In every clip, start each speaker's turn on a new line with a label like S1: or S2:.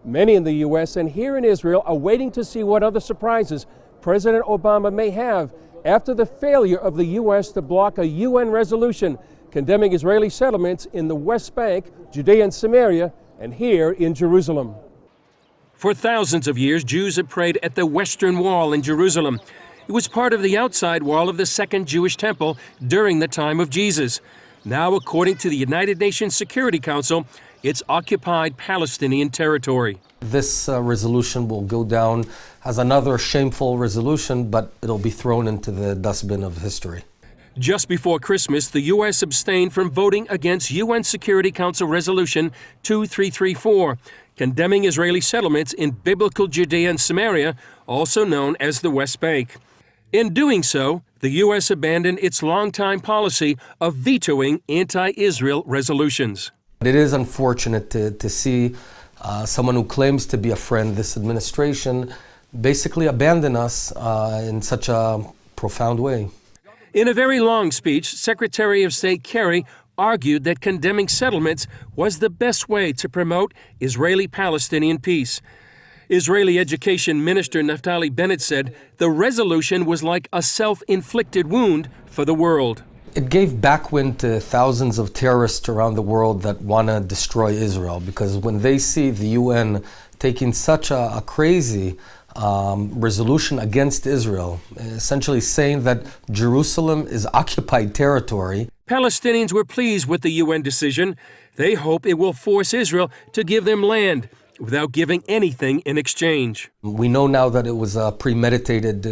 S1: Many in the U.S. and here in Israel are waiting to see what other surprises President Obama may have after the failure of the U.S. to block a UN resolution condemning Israeli settlements in the West Bank, Judea and Samaria, and here in Jerusalem.
S2: For thousands of years, Jews have prayed at the Western Wall in Jerusalem. It was part of the outside wall of the Second Jewish Temple during the time of Jesus. Now, according to the United Nations Security Council, it's occupied Palestinian territory.
S3: This resolution will go down as another shameful resolution, but it'll be thrown into the dustbin of history.
S2: Just before Christmas, the U.S. abstained from voting against UN Security Council Resolution 2334, condemning Israeli settlements in biblical Judea and Samaria, also known as the West Bank. In doing so, the U.S. abandoned its longtime policy of vetoing anti-Israel resolutions.
S3: It is unfortunate to see someone who claims to be a friend of this administration basically abandon us in such a profound way.
S2: In a very long speech, Secretary of State Kerry argued that condemning settlements was the best way to promote Israeli-Palestinian peace. Israeli Education Minister Naftali Bennett said the resolution was like a self-inflicted wound for the world.
S3: It gave backwind to thousands of terrorists around the world that want to destroy Israel, because when they see the UN taking such a crazy resolution against Israel, essentially saying that Jerusalem is occupied territory.
S2: Palestinians were pleased with the UN decision. They hope it will force Israel to give them land without giving anything in exchange.
S3: We know now that it was a premeditated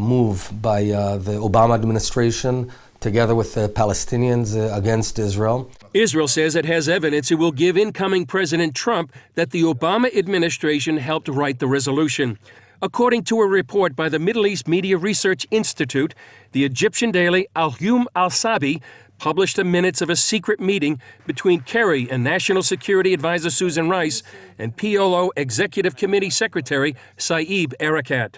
S3: move by the Obama administration together with the Palestinians against Israel.
S2: Israel says it has evidence it will give incoming President Trump that the Obama administration helped write the resolution. According to a report by the Middle East Media Research Institute, the Egyptian daily Al-Yum Al-Sabi published the minutes of a secret meeting between Kerry and National Security Advisor Susan Rice and PLO Executive Committee Secretary Saeb Erekat.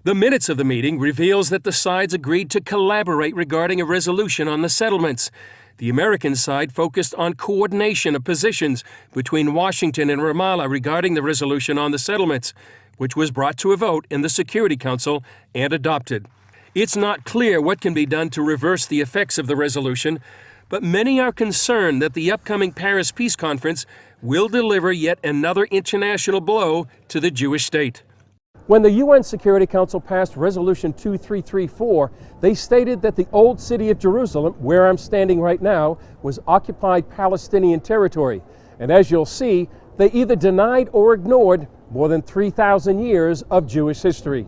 S2: The minutes of the meeting reveals that the sides agreed to collaborate regarding a resolution on the settlements. The American side focused on coordination of positions between Washington and Ramallah regarding the resolution on the settlements, which was brought to a vote in the Security Council and adopted. It's not clear what can be done to reverse the effects of the resolution, but many are concerned that the upcoming Paris Peace Conference will deliver yet another international blow to the Jewish state.
S1: When the UN Security Council passed Resolution 2334, they stated that the old city of Jerusalem, where I'm standing right now, was occupied Palestinian territory. And as you'll see, they either denied or ignored more than 3,000 years of Jewish history.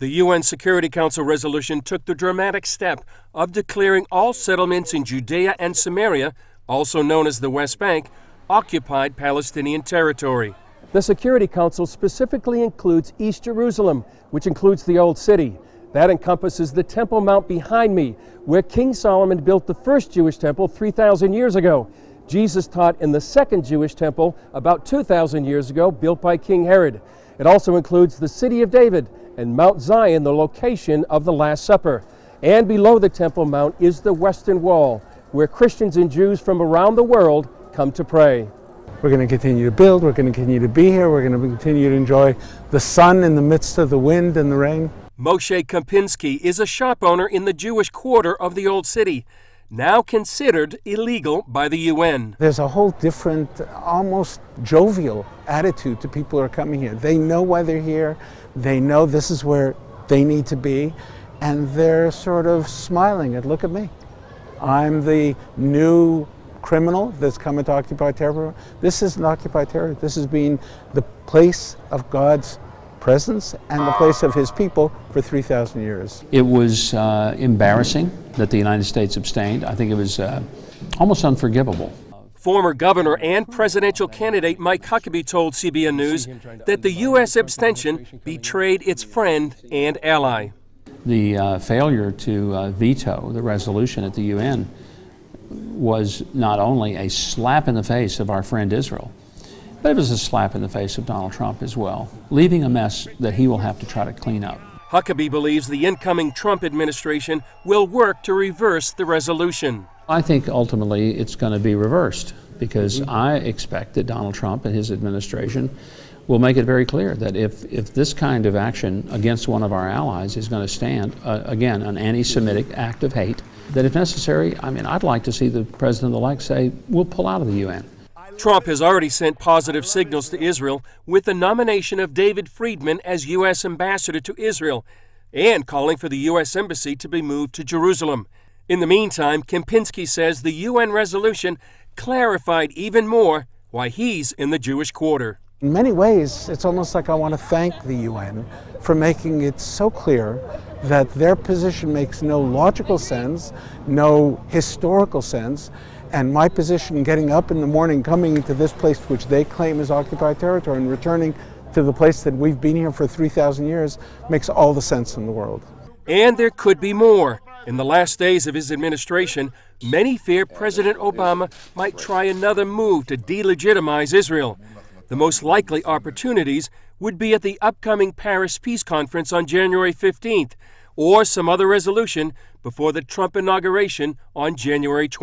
S2: The UN Security Council resolution took the dramatic step of declaring all settlements in Judea and Samaria, also known as the West Bank, occupied Palestinian territory.
S1: The Security Council specifically includes East Jerusalem, which includes the Old City. That encompasses the Temple Mount behind me, where King Solomon built the first Jewish temple 3,000 years ago. Jesus taught in the second Jewish temple about 2,000 years ago, built by King Herod. It also includes the City of David and Mount Zion, the location of the Last Supper. And below the Temple Mount is the Western Wall, where Christians and Jews from around the world come to pray.
S4: We're going to continue to build, we're going to continue to be here, we're going to continue to enjoy the sun in the midst of the wind and the rain.
S2: Moshe Kompinski is a shop owner in the Jewish quarter of the Old City, now considered illegal by the UN.
S4: There's a whole different, almost jovial attitude to people who are coming here. They know why they're here, they know this is where they need to be, and they're sort of smiling and look at me. I'm the new criminal that's come into occupied territory. This isn't occupied territory. This has been the place of God's presence and the place of his people for 3,000 years.
S5: It was embarrassing that the United States abstained. I think it was almost unforgivable.
S2: Former governor and presidential candidate Mike Huckabee told CBN News that the U.S. abstention betrayed its friend and ally.
S5: The failure to veto the resolution at the UN was not only a slap in the face of our friend Israel, but it was a slap in the face of Donald Trump as well, leaving a mess that he will have to try to clean up.
S2: Huckabee believes the incoming Trump administration will work to reverse the resolution.
S5: I think ultimately it's going to be reversed because I expect that Donald Trump and his administration will make it very clear that if this kind of action against one of our allies is going to stand, again, an anti-Semitic act of hate, that if necessary, I mean, I'd like to see the president-elect say, we'll pull out of the UN.
S2: Trump has already sent positive signals to Israel with the nomination of David Friedman as U.S. ambassador to Israel and calling for the U.S. embassy to be moved to Jerusalem. In the meantime, Kempinski says the UN resolution clarified even more why he's in the Jewish quarter.
S4: In many ways, it's almost like I want to thank the UN for making it so clear that their position makes no logical sense, no historical sense, and my position getting up in the morning, coming into this place which they claim is occupied territory and returning to the place that we've been here for 3,000 years makes all the sense in the world.
S2: And there could be more. In the last days of his administration, many fear President Obama might try another move to delegitimize Israel. The most likely opportunities would be at the upcoming Paris Peace Conference on January 15th, or some other resolution before the Trump inauguration on January 20th.